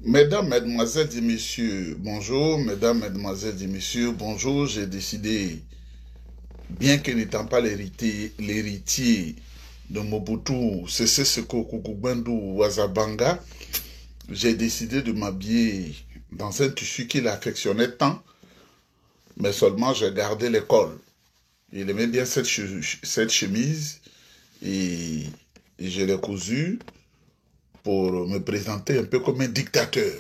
Mesdames, Mesdemoiselles et Messieurs, bonjour. Mesdames, Mesdemoiselles et Messieurs, bonjour. J'ai décidé, bien que n'étant pas l'héritier de Mobutu Sese Seko Kukubendu Wazabanga, j'ai décidé de m'habiller dans un tissu qu'il affectionnait tant, mais seulement j'ai gardé l'école. Il aimait bien cette chemise et je l'ai cousue pour me présenter un peu comme un dictateur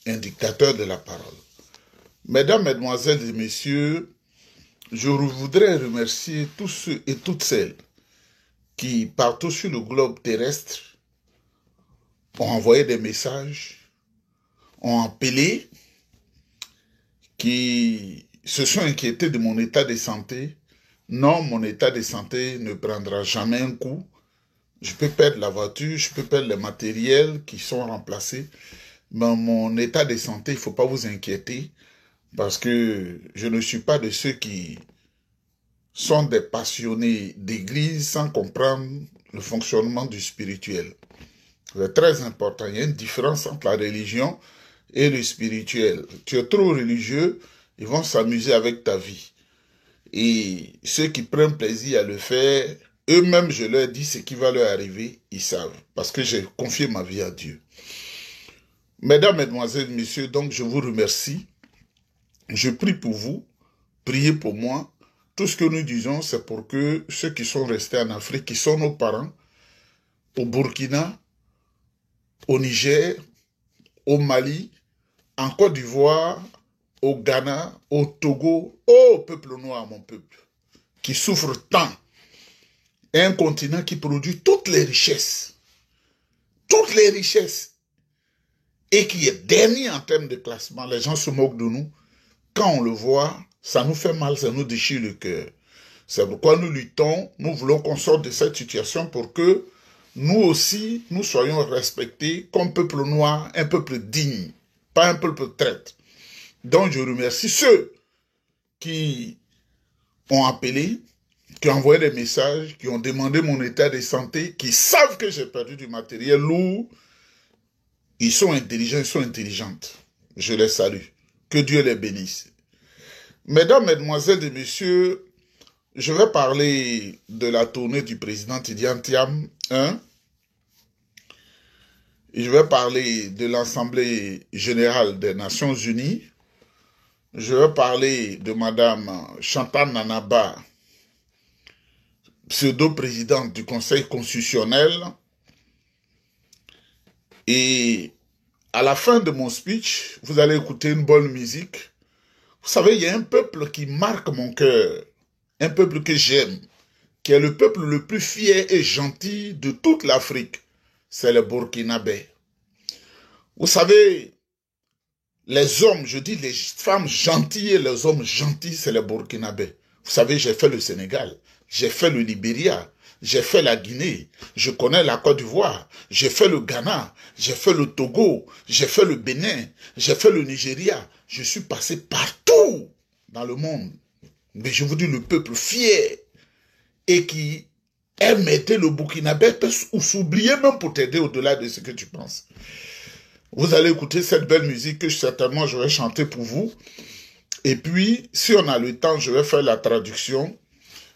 de la parole. Mesdames, Mesdemoiselles et Messieurs, je voudrais remercier tous ceux et toutes celles qui, partout sur le globe terrestre, ont envoyé des messages, ont appelé, qui se sont inquiétés de mon état de santé. Non, mon état de santé ne prendra jamais un coup. Je peux perdre la voiture, je peux perdre les matériels qui sont remplacés. Mais mon état de santé, il ne faut pas vous inquiéter parce que je ne suis pas de ceux qui sont des passionnés d'église sans comprendre le fonctionnement du spirituel. C'est très important. Il y a une différence entre la religion et le spirituel. Tu es trop religieux, ils vont s'amuser avec ta vie. Et ceux qui prennent plaisir à le faire, eux-mêmes, je leur dis ce qui va leur arriver, ils savent. Parce que j'ai confié ma vie à Dieu. Mesdames, Mesdemoiselles, Messieurs, donc je vous remercie. Je prie pour vous, priez pour moi. Tout ce que nous disons, c'est pour que ceux qui sont restés en Afrique, qui sont nos parents, au Burkina, au Niger, au Mali, en Côte d'Ivoire, au Ghana, au Togo, au peuple noir, mon peuple, qui souffre tant. Un continent qui produit toutes les richesses, et qui est dernier en termes de classement. Les gens se moquent de nous. Quand on le voit, ça nous fait mal, ça nous déchire le cœur. C'est pourquoi nous luttons, nous voulons qu'on sorte de cette situation pour que nous aussi, nous soyons respectés comme peuple noir, un peuple digne, pas un peuple traître. Donc je remercie ceux qui ont appelé, qui ont envoyé des messages, qui ont demandé mon état de santé, qui savent que j'ai perdu du matériel lourd. Ils sont intelligents, ils sont intelligentes. Je les salue. Que Dieu les bénisse. Mesdames, Mesdemoiselles et Messieurs, je vais parler de la tournée du président Tidjane Thiam 1. Je vais parler de l'Assemblée générale des Nations Unies. Je vais parler de Madame Chantal Nanaba, pseudo-présidente du Conseil constitutionnel. Et à la fin de mon speech, vous allez écouter une bonne musique. Vous savez, il y a un peuple qui marque mon cœur, un peuple que j'aime, qui est le peuple le plus fier et gentil de toute l'Afrique. C'est le Burkinabé. Vous savez, les hommes, je dis les femmes gentilles et les hommes gentils, c'est les Burkinabés. Vous savez, j'ai fait le Sénégal, j'ai fait le Libéria, j'ai fait la Guinée, je connais la Côte d'Ivoire, j'ai fait le Ghana, j'ai fait le Togo, j'ai fait le Bénin, j'ai fait le Nigeria. Je suis passé partout dans le monde. Mais je vous dis, le peuple fier et qui aime aider le Burkinabé peut s'oublier même pour t'aider au-delà de ce que tu penses. Vous allez écouter cette belle musique que certainement je vais chanter pour vous. Et puis, si on a le temps, je vais faire la traduction.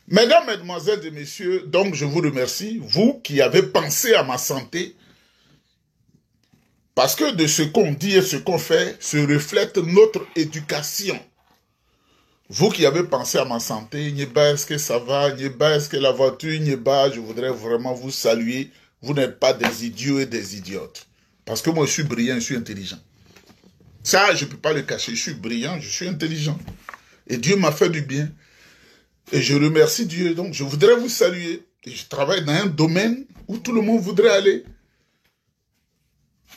Mesdames, Mesdemoiselles et Messieurs, donc je vous remercie, vous qui avez pensé à ma santé, parce que de ce qu'on dit et ce qu'on fait se reflète notre éducation. Vous qui avez pensé à ma santé, Nieba, est-ce que ça va? Nieba, est-ce que la voiture? Nieba, je voudrais vraiment vous saluer. Vous n'êtes pas des idiots et des idiotes. Parce que moi, je suis brillant, je suis intelligent. Ça, je ne peux pas le cacher. Je suis brillant, je suis intelligent. Et Dieu m'a fait du bien. Et je remercie Dieu. Donc, je voudrais vous saluer. Et je travaille dans un domaine où tout le monde voudrait aller.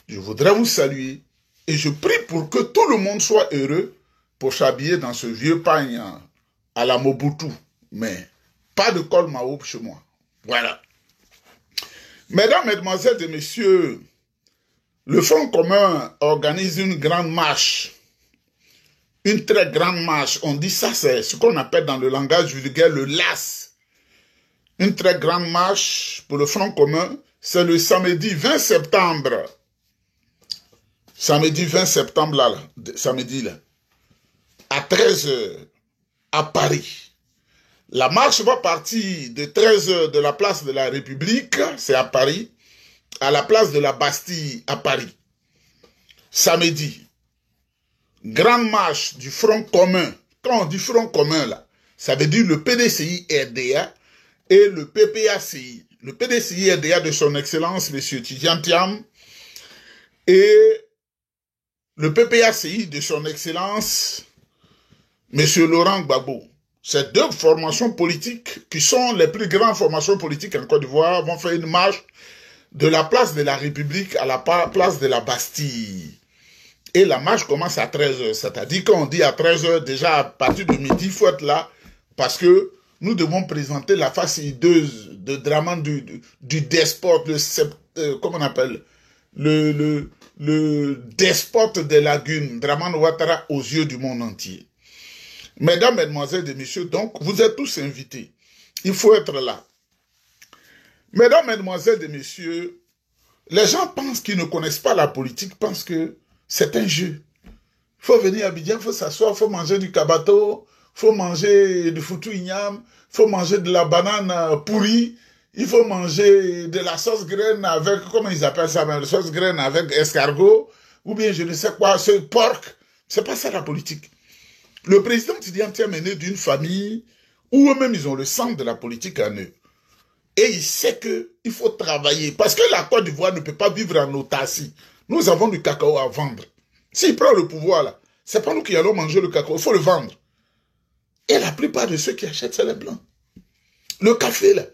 Je voudrais vous saluer. Et je prie pour que tout le monde soit heureux pour s'habiller dans ce vieux pagne à la Mobutu. Mais pas de col Mao chez moi. Voilà. Mesdames, Mesdemoiselles et Messieurs, le Front commun organise une grande marche. Une très grande marche. On dit ça, c'est ce qu'on appelle dans le langage vulgaire le LAS. Une très grande marche pour le Front commun, c'est le samedi 20 septembre. samedi 20 septembre, samedi, là, à 13 h à Paris. La marche va partir de 13 h de la place de la République, c'est à Paris, à la place de la Bastille à Paris. Samedi, grande marche du Front commun. Quand on dit Front commun, là, ça veut dire le PDCI-RDA et le PPACI. Le PDCI-RDA de son Excellence, M. Tidjane Thiam, et le PPACI de son Excellence, M. Laurent Gbagbo. Ces deux formations politiques, qui sont les plus grandes formations politiques en Côte d'Ivoire, vont faire une marche de la place de la République à la place de la Bastille. Et la marche commence à 13 h. C'est-à-dire qu'on dit à 13 h, déjà à partir de midi, il faut être là, parce que nous devons présenter la face hideuse de Dramane du despote, comment on appelle, le despote des lagunes, Dramane Ouattara, aux yeux du monde entier. Mesdames, Mesdemoiselles et Messieurs, donc, vous êtes tous invités. Il faut être là. Mesdames, Mesdemoiselles et Messieurs, les gens pensent qu'ils ne connaissent pas la politique, pensent que c'est un jeu. Il faut venir à Abidjan, il faut s'asseoir, il faut manger du kabato, il faut manger du foutou igname, il faut manger de la banane pourrie, il faut manger de la sauce graine avec, comment ils appellent ça, la sauce graine avec escargot, ou bien je ne sais quoi, ce porc. C'est pas ça la politique. Le président Tidjane Thiam est né d'une famille où eux-mêmes ils ont le sang de la politique en eux. Et il sait qu'il faut travailler. Parce que la Côte d'Ivoire ne peut pas vivre en autarcie. Nous avons du cacao à vendre. S'il prend le pouvoir là, c'est pas nous qui allons manger le cacao, il faut le vendre. Et la plupart de ceux qui achètent, c'est les Blancs. Le café là,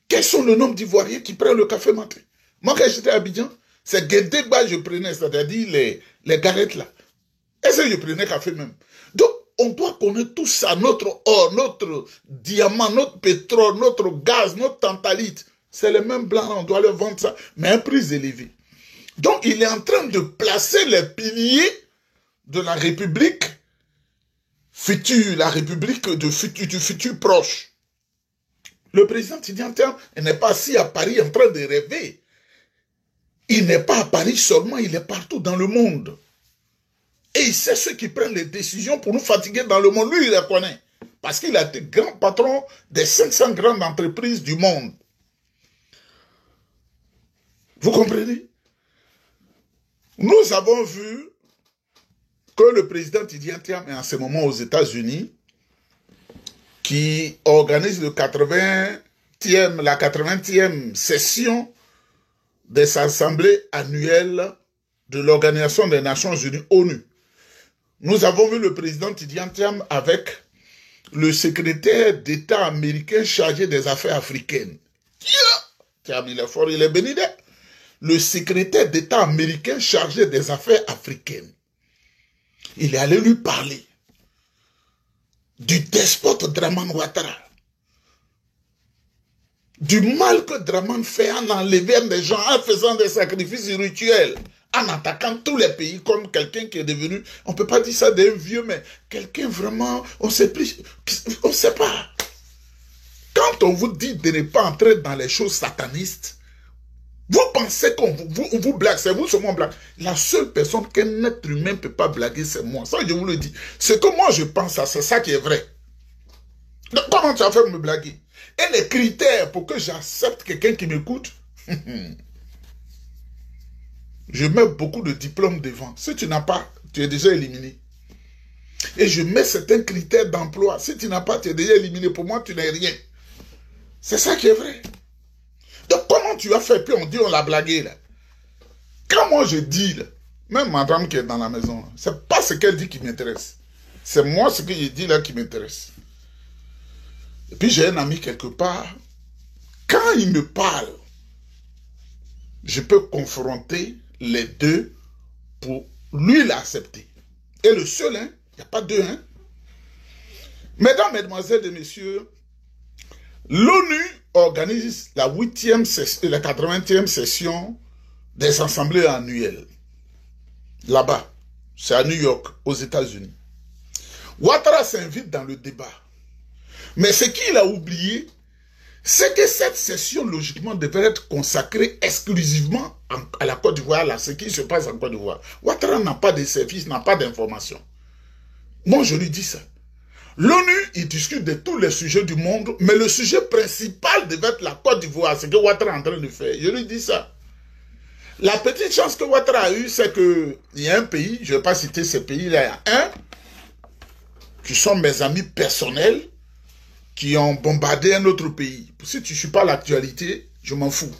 quels sont le nombre d'Ivoiriens qui prennent le café matin? Moi quand j'étais à Abidjan, c'est Guédéba je prenais, c'est-à-dire les garettes là. Et ça je prenais café même. Donc, on doit connaître tout ça, notre or, notre diamant, notre pétrole, notre gaz, notre tantalite. C'est les mêmes blancs, on doit leur vendre ça, mais à un prix élevé. Donc, il est en train de placer les piliers de la République future, la République du futur proche. Le président Tidjane Thiam n'est pas assis à Paris en train de rêver. Il n'est pas à Paris seulement, il est partout dans le monde. Et il sait ceux qui prennent les décisions pour nous fatiguer dans le monde. Lui, il les connaît. Parce qu'il a été grand patron des 500 grandes entreprises du monde. Vous comprenez? Nous avons vu que le président Tidjane Thiam est en ce moment aux États-Unis, qui organise la 80e session des assemblées annuelles de l'Organisation des Nations Unies, ONU. Nous avons vu le président Tidjane Thiam avec le secrétaire d'État américain chargé des affaires africaines. Thiam, il est fort, il est béni d'être. Le secrétaire d'État américain chargé des affaires africaines. Il est allé lui parler du despote Dramane Ouattara. Du mal que Dramane fait en enlevant des gens, en faisant des sacrifices rituels, en attaquant tous les pays comme quelqu'un qui est devenu, on ne peut pas dire ça d'un vieux, mais quelqu'un vraiment, on ne sait plus, on ne sait pas. Quand on vous dit de ne pas entrer dans les choses satanistes, vous pensez qu'on vous blague, c'est vous seulement blague. La seule personne qu'un être humain ne peut pas blaguer, c'est moi. Ça, je vous le dis. Ce que moi je pense, c'est ça qui est vrai. Donc, comment tu vas faire me blaguer? Et les critères pour que j'accepte quelqu'un qui m'écoute, je mets beaucoup de diplômes devant. Si tu n'as pas, tu es déjà éliminé. Et je mets certains critères d'emploi. Si tu n'as pas, tu es déjà éliminé. Pour moi, tu n'es rien. C'est ça qui est vrai. Donc, comment tu as fait? Puis on dit, on l'a blagué, là. Quand moi je dis, là, même madame qui est dans la maison, c'est pas ce qu'elle dit qui m'intéresse. C'est moi ce que je dis là qui m'intéresse. Et puis j'ai un ami quelque part, quand il me parle, je peux confronter les deux pour lui l'accepter. Et le seul, hein, il n'y a pas deux, hein. Mesdames, Mesdemoiselles et Messieurs, l'ONU organise la 80e session des assemblées annuelles. Là-bas, c'est à New York, aux États-Unis. Ouattara s'invite dans le débat. Mais ce qu'il a oublié, c'est que cette session, logiquement, devrait être consacrée exclusivement à la Côte d'Ivoire, à ce qui se passe en Côte d'Ivoire. Ouattara n'a pas de service, n'a pas d'information. Moi, je lui dis ça. L'ONU, il discute de tous les sujets du monde, mais le sujet principal devait être la Côte d'Ivoire, c'est que Ouattara est en train de faire. Je lui dis ça. La petite chance que Ouattara a eue, c'est qu'il y a un pays, je ne vais pas citer ce pays-là, il y a un, qui sont mes amis personnels, qui ont bombardé un autre pays. Si tu ne suis pas l'actualité, je m'en fous.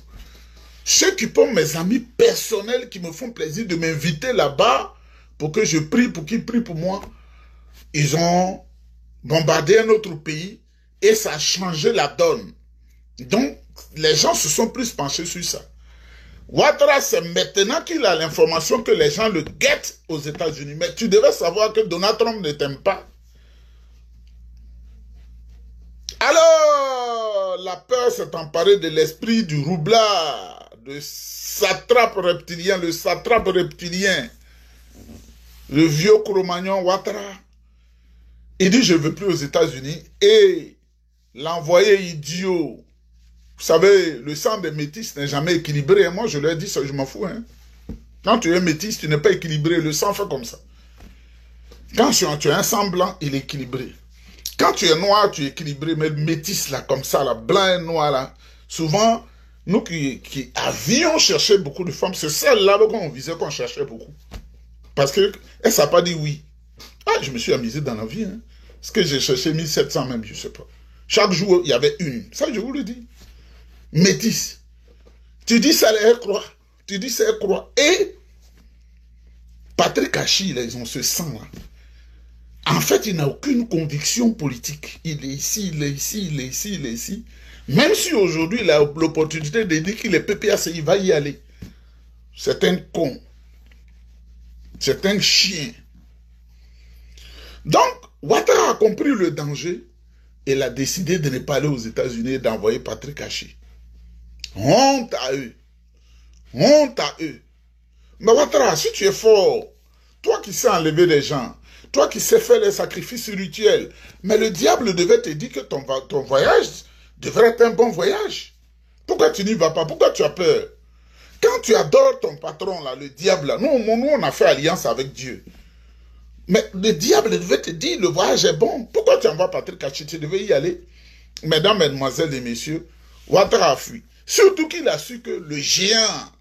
Ceux qui sont mes amis personnels, qui me font plaisir de m'inviter là-bas, pour que je prie, pour qu'ils prient pour moi, ils ont bombardé un autre pays, et ça a changé la donne. Donc, les gens se sont plus penchés sur ça. Ouattara, c'est maintenant qu'il a l'information que les gens le guettent aux États-Unis. Mais tu devais savoir que Donald Trump ne t'aime pas. Alors, la peur s'est emparée de l'esprit du roublard, de satrape reptilien, le satrape reptilien, le vieux Cro-Magnon Ouattara. Il dit, je ne veux plus aux États-Unis. Et l'envoyé idiot, vous savez, le sang des métis n'est jamais équilibré. Et moi, je leur ai dit ça, je m'en fous. Hein. Quand tu es métis, tu n'es pas équilibré. Le sang fait comme ça. Quand tu as un sang blanc, il est équilibré. Quand tu es noir, tu es équilibré. Mais le métis, là, comme ça, là, blanc et noir, là, souvent, nous qui avions cherché beaucoup de femmes, c'est celle-là qu'on visait, qu'on cherchait beaucoup. Parce qu'elle ne s'est pas dit oui. Ah, je me suis amusé dans la vie. Hein. Parce que j'ai cherché 1700 même, je ne sais pas. Chaque jour, il y avait une. Ça, je vous le dis. Métis. Tu dis ça, elle croit. Tu dis ça, elle croit. Et Patrick Hachi, là, ils ont ce sang-là. En fait, il n'a aucune conviction politique. Il est ici, il est ici, il est ici, il est ici. Même si aujourd'hui, il a l'opportunité de dire qu'il est PPAC, il va y aller. C'est un con. C'est un chien. Donc, Ouattara a compris le danger. Il a décidé de ne pas aller aux États-Unis et d'envoyer Patrick Hachi. Honte à eux. Honte à eux. Mais Ouattara, si tu es fort, toi qui sais enlever des gens, toi qui sais faire les sacrifices rituels, mais le diable devait te dire que ton voyage devrait être un bon voyage. Pourquoi tu n'y vas pas? Pourquoi tu as peur? Quand tu adores ton patron, là, le diable, là, nous, on a fait alliance avec Dieu. Mais le diable devait te dire, le voyage est bon. Pourquoi tu envoies Patrick Hachi? Tu devais y aller. Mesdames, mesdemoiselles et messieurs, Ouattara a fui. Surtout qu'il a su que le géant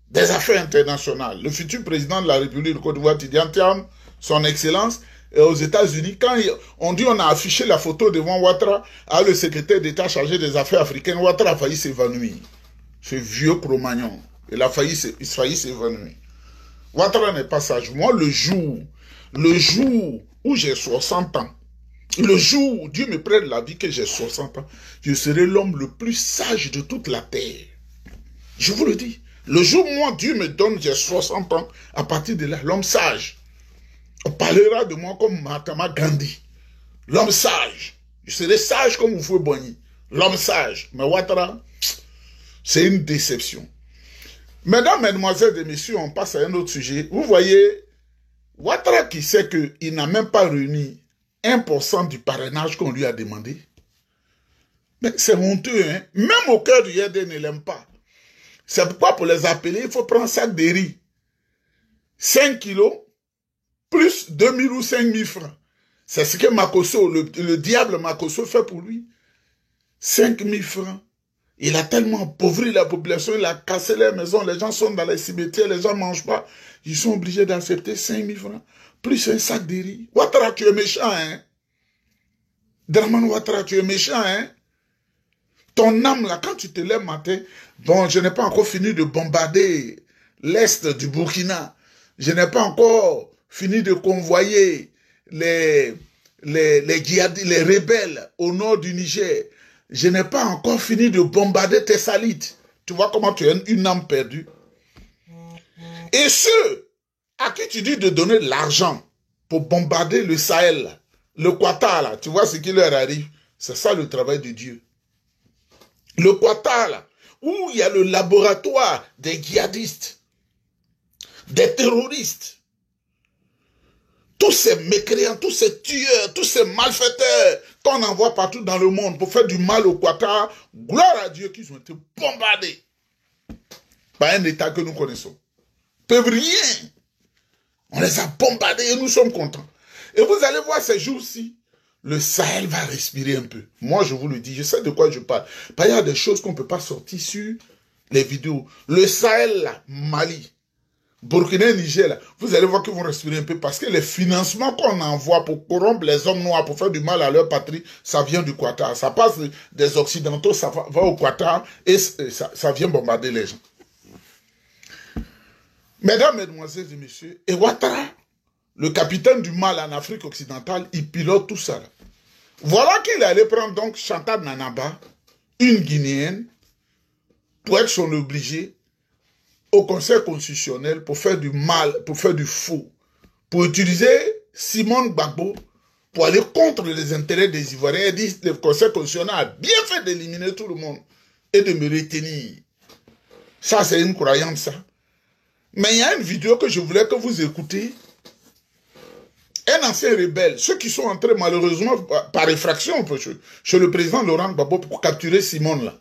des affaires internationales, le futur président de la République de Côte d'Ivoire, Tidiane Thiam, son excellence, et aux États-Unis, quand on dit on a affiché la photo devant Ouattara, à le secrétaire d'État chargé des affaires africaines, Ouattara a failli s'évanouir. Ce vieux Cro-Magnon, il a failli s'évanouir. Ouattara n'est pas sage. Moi, le jour où j'ai 60 ans, le jour où Dieu me prête la vie que j'ai 60 ans, je serai l'homme le plus sage de toute la terre. Je vous le dis. Le jour où moi, Dieu me donne, j'ai 60 ans, à partir de là, l'homme sage. On parlera de moi comme Mahatma Gandhi. L'homme sage. Je serai sage comme vous pouvez Boigny. L'homme sage. Mais Ouattara, c'est une déception. Mesdames, mesdemoiselles et messieurs, on passe à un autre sujet. Vous voyez, Ouattara qui sait qu'il n'a même pas réuni 1% du parrainage qu'on lui a demandé. Mais c'est honteux, hein. Même au cœur du YD ne l'aime pas. C'est pourquoi pour les appeler, il faut prendre un sac de riz. 5 kilos, plus 2000 ou 5000 francs. C'est ce que Makosso, le diable Makosso fait pour lui. 5000 francs. Il a tellement appauvri la population, il a cassé les maisons, les gens sont dans les cimetières, les gens ne mangent pas. Ils sont obligés d'accepter 5000 francs, plus un sac de riz. Ouattara, tu es méchant, hein? Dramane Ouattara, tu es méchant, hein? Ton âme, là, quand tu te lèves matin, bon, je n'ai pas encore fini de bombarder l'est du Burkina. Je n'ai pas encore fini de convoyer les rebelles au nord du Niger. Je n'ai pas encore fini de bombarder Thessalite. Tu vois comment tu as une âme perdue. Et ceux à qui tu dis de donner de l'argent pour bombarder le Sahel, le Qatar, là, tu vois ce qui leur arrive. C'est ça le travail de Dieu. Le Qatar, là, où il y a le laboratoire des djihadistes, des terroristes, tous ces mécréants, tous ces tueurs, tous ces malfaiteurs, qu'on envoie partout dans le monde pour faire du mal au Qatar, gloire à Dieu qu'ils ont été bombardés par un État que nous connaissons. Ils peuvent rien. On les a bombardés et nous sommes contents. Et vous allez voir ces jours-ci, le Sahel va respirer un peu. Moi, je vous le dis, je sais de quoi je parle. Il y a des choses qu'on ne peut pas sortir sur les vidéos. Le Sahel, là, Mali, Burkina, Niger, là, vous allez voir qu'ils vont respirer un peu parce que les financements qu'on envoie pour corrompre les hommes noirs, pour faire du mal à leur patrie, ça vient du Qatar. Ça passe des Occidentaux, ça va au Qatar et ça vient bombarder les gens. Mesdames, mesdemoiselles et messieurs, et Ouattara, le capitaine du mal en Afrique occidentale, il pilote tout ça. Là. Voilà qu'il allait prendre donc Chantal Nanaba, une Guinéenne, pour être son obligé au Conseil constitutionnel pour faire du mal, pour faire du faux, pour utiliser Simone Gbagbo pour aller contre les intérêts des Ivoiriens et dire que le Conseil constitutionnel a bien fait d'éliminer tout le monde et de me retenir. Ça, c'est une croyance, ça. Mais il y a une vidéo que je voulais que vous écoutez. Un ancien rebelle, ceux qui sont entrés malheureusement par effraction chez le président Laurent Gbagbo pour capturer Simone là.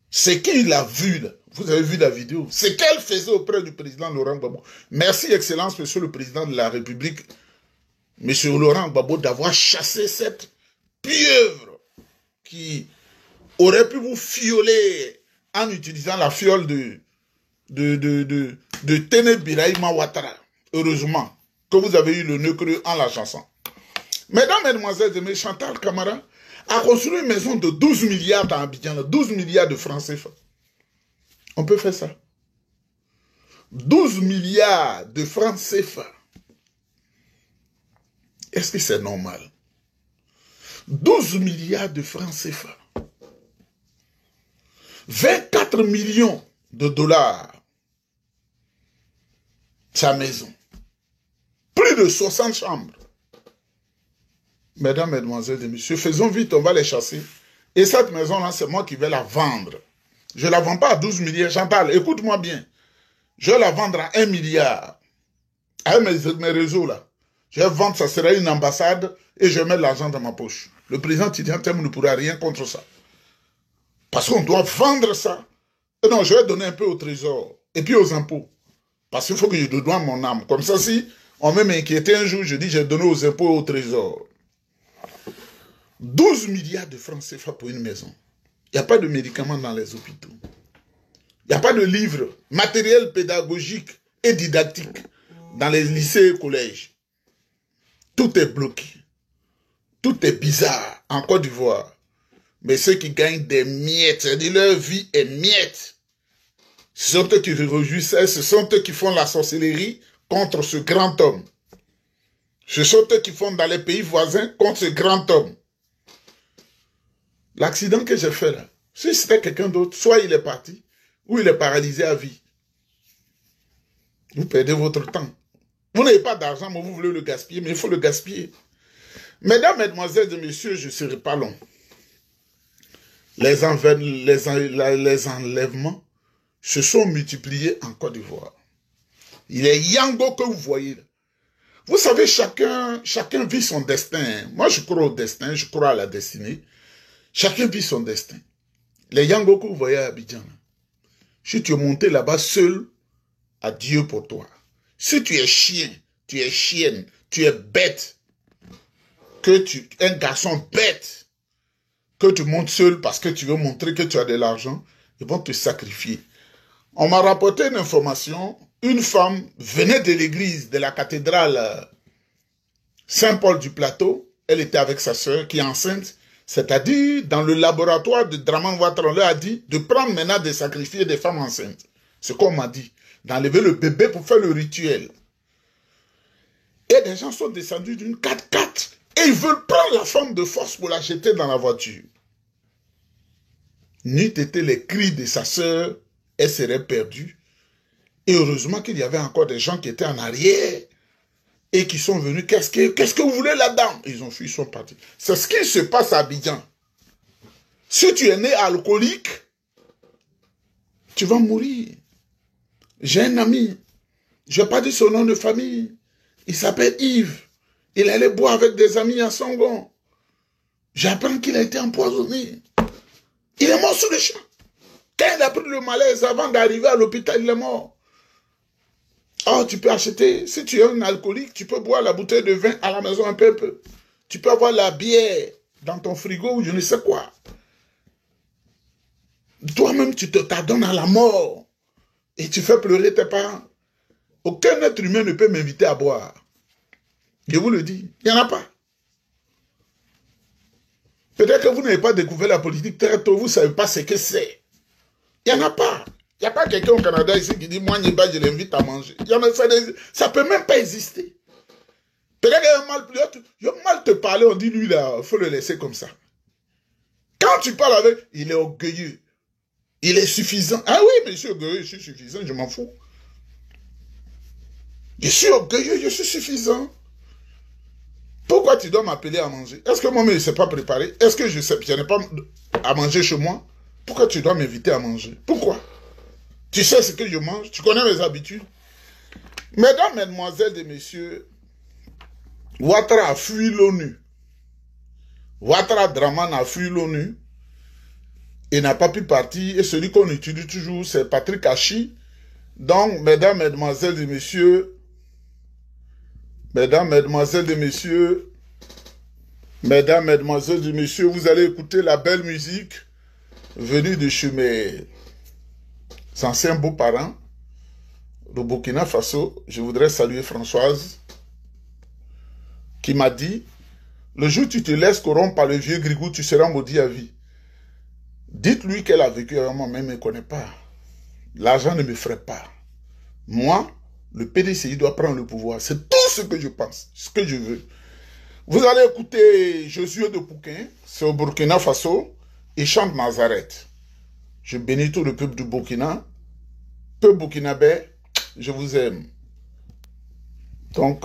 C'est qu'il a vu là. Vous avez vu la vidéo. C'est qu'elle faisait auprès du président Laurent Gbagbo. Merci, Excellence, Monsieur le Président de la République, Monsieur Laurent Gbagbo, d'avoir chassé cette pieuvre qui aurait pu vous fioler en utilisant la fiole de Téné Birahima Ouattara. Heureusement que vous avez eu le nœud creux en la chassant. Mesdames, mesdemoiselles et messieurs, Chantal Camara a construit une maison de 12 milliards dans Abidjan, 12 milliards de francs CFA. On peut faire ça. 12 milliards de francs CFA. Est-ce que c'est normal? 12 milliards de francs CFA. 24 millions de dollars. Sa maison. Plus de 60 chambres. Mesdames, mesdemoiselles et messieurs, faisons vite, on va les chasser. Et cette maison-là, c'est moi qui vais la vendre. Je ne la vends pas à 12 milliards. Chantal, écoute-moi bien. Je vais la vendre à 1 milliard. Avec mes réseaux là. Je vais vendre, ça sera une ambassade et je vais mettre l'argent dans ma poche. Le président Tidjane Tembo ne pourra rien contre ça. Parce qu'on doit vendre ça. Et non, je vais donner un peu au trésor. Et puis aux impôts. Parce qu'il faut que je donne mon âme. Comme ça, si on veut m'inquiéter un jour, je dis j'ai donné aux impôts et au trésor. 12 milliards de francs CFA pour une maison. Il n'y a pas de médicaments dans les hôpitaux. Il n'y a pas de livres, matériel pédagogique et didactique dans les lycées et collèges. Tout est bloqué. Tout est bizarre en Côte d'Ivoire. Mais ceux qui gagnent des miettes, c'est-à-dire leur vie est miette. Ce sont eux qui réjouissent, ce sont eux qui font la sorcellerie contre ce grand homme. Ce sont eux qui font dans les pays voisins contre ce grand homme. L'accident que j'ai fait là, si c'était quelqu'un d'autre, soit il est parti, ou il est paralysé à vie. Vous perdez votre temps. Vous n'avez pas d'argent, mais vous voulez le gaspiller, mais il faut le gaspiller. Mesdames, mesdemoiselles et messieurs, je ne serai pas long. Les enlèvements se sont multipliés en Côte d'Ivoire. Il est Yango que vous voyez là. Vous savez, chacun vit son destin. Moi, je crois au destin, je crois à la destinée. Chacun vit son destin. Les Yango que vous voyez à Abidjan, si tu es monté là-bas seul, adieu pour toi. Si tu es chien, tu es chienne, tu es bête, un garçon bête, que tu montes seul parce que tu veux montrer que tu as de l'argent, ils vont te sacrifier. On m'a rapporté une information, une femme venait de l'église, de la cathédrale Saint-Paul du Plateau, elle était avec sa sœur qui est enceinte, c'est-à-dire dans le laboratoire de Dramane Ouattara, on leur a dit de prendre maintenant de sacrifier des femmes enceintes. C'est qu'on m'a dit, d'enlever le bébé pour faire le rituel. Et des gens sont descendus d'une 4x4 et ils veulent prendre la femme de force pour la jeter dans la voiture. N'eût été les cris de sa sœur, elle serait perdue. Et heureusement qu'il y avait encore des gens qui étaient en arrière et qui sont venus. Qu'est-ce que vous voulez là-dedans? Ils ont fui, ils sont partis. C'est ce qui se passe à Abidjan. Si tu es né alcoolique, tu vas mourir. J'ai un ami, je n'ai pas dit son nom de famille. Il s'appelle Yves. Il allait boire avec des amis à Sangon. J'apprends qu'il a été empoisonné. Il est mort sur le champ. Quand il a pris le malaise avant d'arriver à l'hôpital, il est mort. Oh, tu peux acheter, si tu es un alcoolique, tu peux boire la bouteille de vin à la maison un peu. Tu peux avoir la bière dans ton frigo ou je ne sais quoi. Toi-même, tu t'adonnes à la mort et tu fais pleurer tes parents. Aucun être humain ne peut m'inviter à boire. Je vous le dis, il n'y en a pas. Peut-être que vous n'avez pas découvert la politique très tôt, vous ne savez pas ce que c'est. Il n'y en a pas. Il n'y a pas quelqu'un au Canada ici qui dit, moi, Niba, je l'invite à manger. Ça ne peut même pas exister. Peut-être qu'il y a mal te parler, on dit, lui, là, il faut le laisser comme ça. Quand tu parles avec, il est orgueilleux. Il est suffisant. Ah oui, mais je suis orgueilleux, je suis suffisant, je m'en fous. Je suis orgueilleux, je suis suffisant. Pourquoi tu dois m'appeler à manger? Est-ce que moi-même, je ne sais pas préparer? Est-ce que je n'ai pas à manger chez moi? Pourquoi tu dois m'inviter à manger? Pourquoi? Tu sais ce que je mange? Tu connais mes habitudes? Mesdames, mesdemoiselles et messieurs, Ouattara a fui l'ONU. Ouattara Draman a fui l'ONU et n'a pas pu partir. Et celui qu'on utilise toujours, c'est Patrick Hachi. Donc, mesdames, mesdemoiselles et messieurs, mesdames, mesdemoiselles et messieurs, mesdames, mesdemoiselles et messieurs, vous allez écouter la belle musique venue de chez mes anciens beaux-parents, le Burkina Faso. Je voudrais saluer Françoise, qui m'a dit, le jour où tu te laisses corrompre par le vieux Grigou, tu seras maudit à vie. Dites-lui qu'elle a vécu avec moi, même elle ne me connaît pas. L'argent ne me ferait pas. Moi, le PDCI doit prendre le pouvoir. C'est tout ce que je pense, ce que je veux. Vous allez écouter Josué de Pouquin, c'est au Burkina Faso, il chante Nazareth. Je bénis tout le peuple du Burkina. Peuple burkinabé, je vous aime. Donc,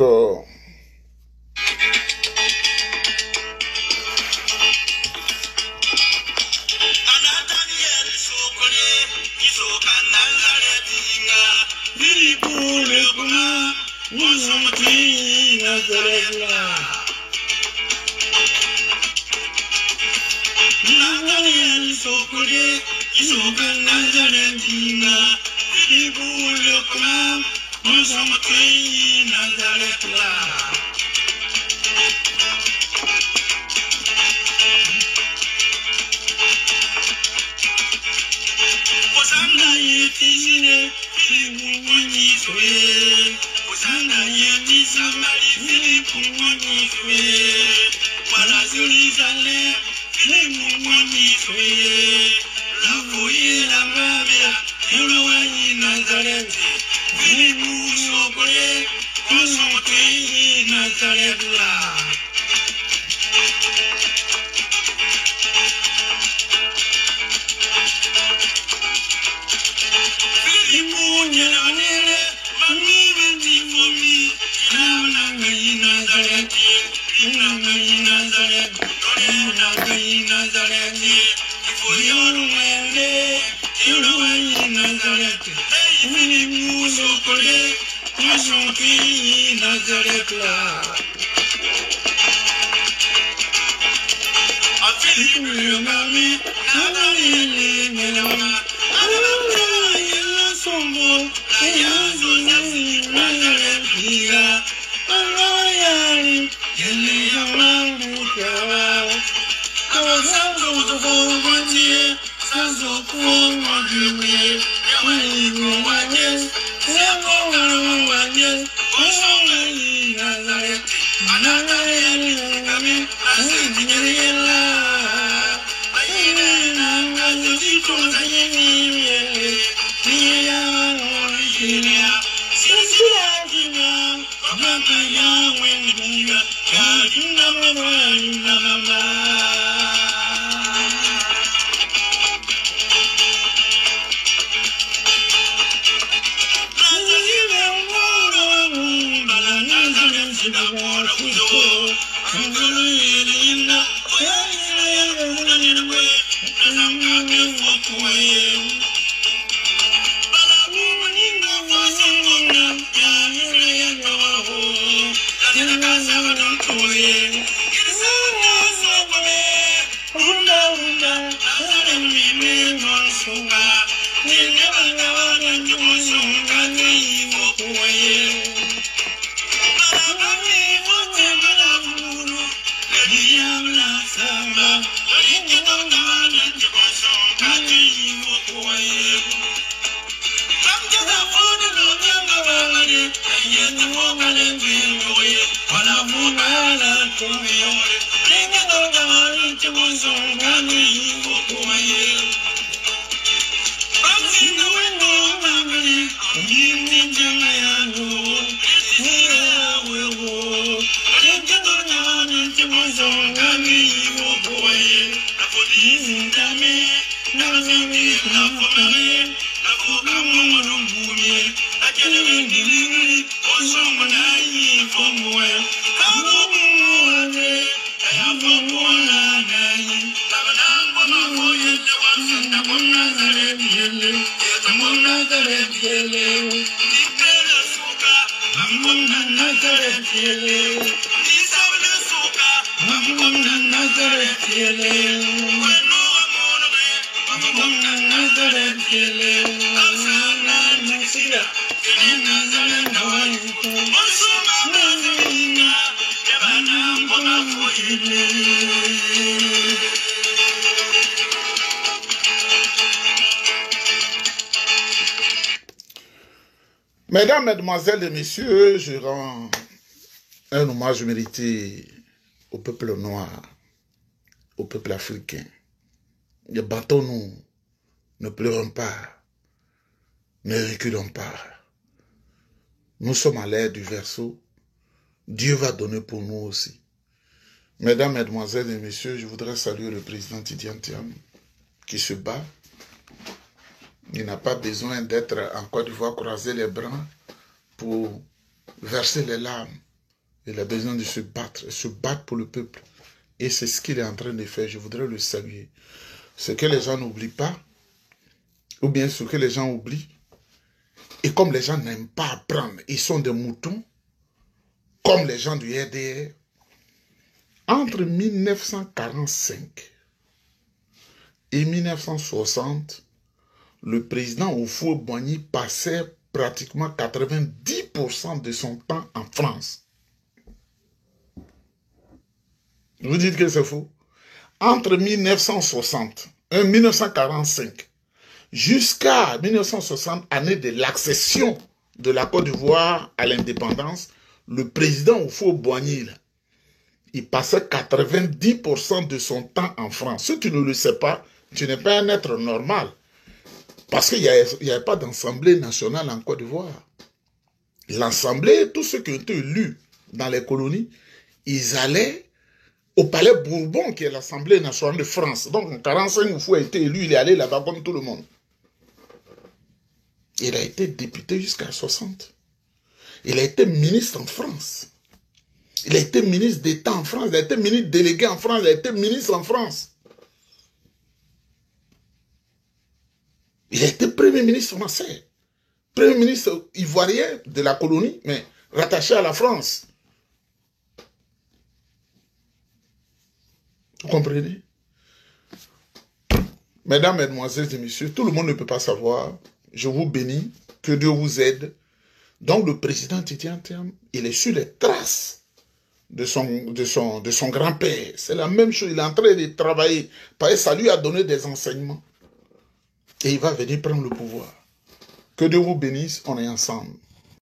Mesdames, Mesdemoiselles et Messieurs, je rends un hommage mérité au peuple noir, au peuple africain. Battons-nous, ne pleurons pas, ne reculons pas. Nous sommes à l'ère du verseau. Dieu va donner pour nous aussi. Mesdames, Mesdemoiselles et Messieurs, je voudrais saluer le président Tidjane Thiam qui se bat. Il n'a pas besoin d'être en Côte d'Ivoire, croiser les bras pour verser les larmes. Il a besoin de se battre pour le peuple. Et c'est ce qu'il est en train de faire. Je voudrais le saluer. Ce que les gens n'oublient pas, ou bien ce que les gens oublient, et comme les gens n'aiment pas apprendre, ils sont des moutons, comme les gens du RDR, entre 1945 et 1960, le président Houphouët-Boigny passait pratiquement 90% de son temps en France. Vous dites que c'est faux? Entre 1945 jusqu'à 1960, année de l'accession de la Côte d'Ivoire à l'indépendance, le président Houphouët-Boigny, il passait 90% de son temps en France. Si tu ne le sais pas, tu n'es pas un être normal. Parce qu'il n'y avait pas d'Assemblée nationale en Côte d'Ivoire. L'Assemblée, tous ceux qui ont été élus dans les colonies, ils allaient au palais Bourbon, qui est l'Assemblée nationale de France. Donc en 1945, Houphouët a été élu, il est allé là-bas comme tout le monde. Il a été député jusqu'à 60. Il a été ministre en France. Il a été ministre d'État en France. Il a été ministre délégué en France. Il a été ministre en France. Il a été premier ministre français, premier ministre ivoirien de la colonie, mais rattaché à la France. Vous comprenez? Mesdames, Mesdemoiselles et Messieurs, tout le monde ne peut pas savoir. Je vous bénis, que Dieu vous aide. Donc le président Tidjane Thiam, il est sur les traces de son grand-père. C'est la même chose, il est en train de travailler. Parce que ça lui a donné des enseignements. Et il va venir prendre le pouvoir. Que Dieu vous bénisse, on est ensemble.